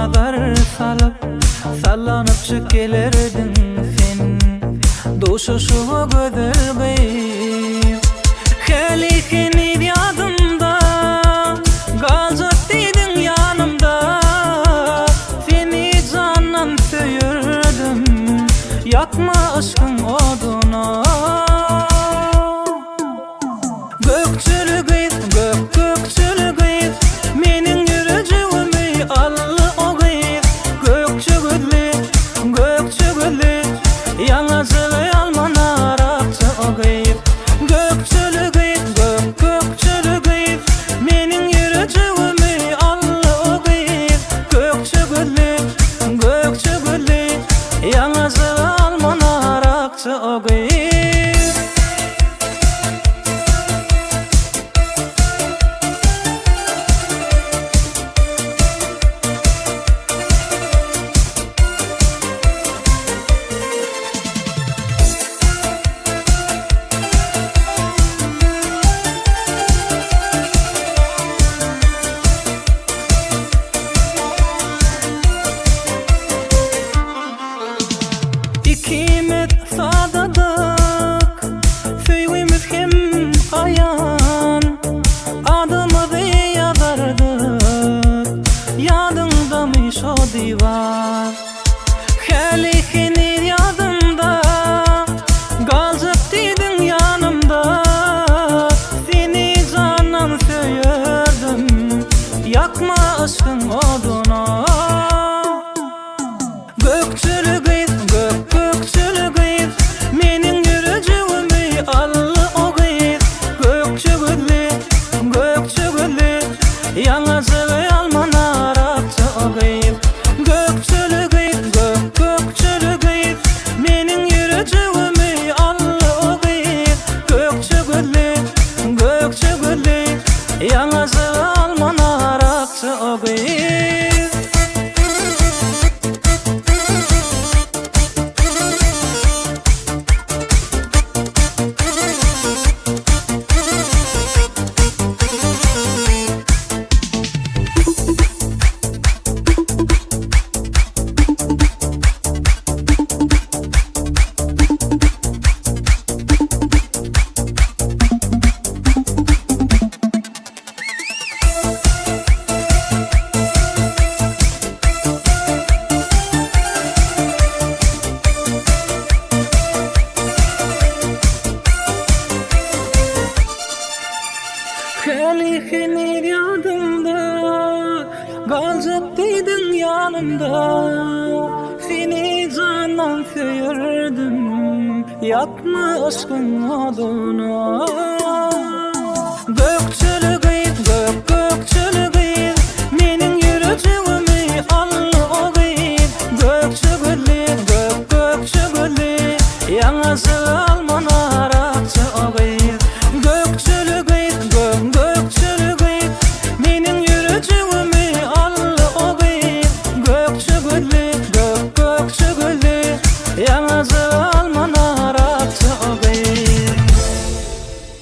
nazar salıp sallanıp gelerdin sen. Doşuşumu gözel beyim Helikini yadımda Gazet dedin yanımda Seni candan söyürdüm Yakma aşkın oduna Gökçülü gıyız, gökçülü gıyız Menin yürücüğümü allı o gıyız Gökçülü Yalnızlığı almana arakçı o gıyız Gökçülü gıyız Menin yürücüğümü allı o gıyız Gökçülü Yalnızlığı almana arakçı o gıyız İkimiz sadadık Söyümüz hem ayan Adımızı yazardık Yadındamış o divar Helikini yadımda Gazıp dedin yanımda Seni candan söyürdüm Yakma aşkın oduna Gökçülü gıyız Menin yürücüğümü allı o gıyız Gökçülü Yalnızlığı almana arakçı o gıyız Gökçülü gıyız Menin yürücüğümü allı o gıyız Gökçülü Yalnızlığı almana arakçı o gıyız Helikini yadımda Gazet dedin yanımda Seni candan söyürdüm Yakma aşkın oduna Gökçülü gıyız Menin yürücüğümü allı o gıyız Gökçülü Yalnızlığı alma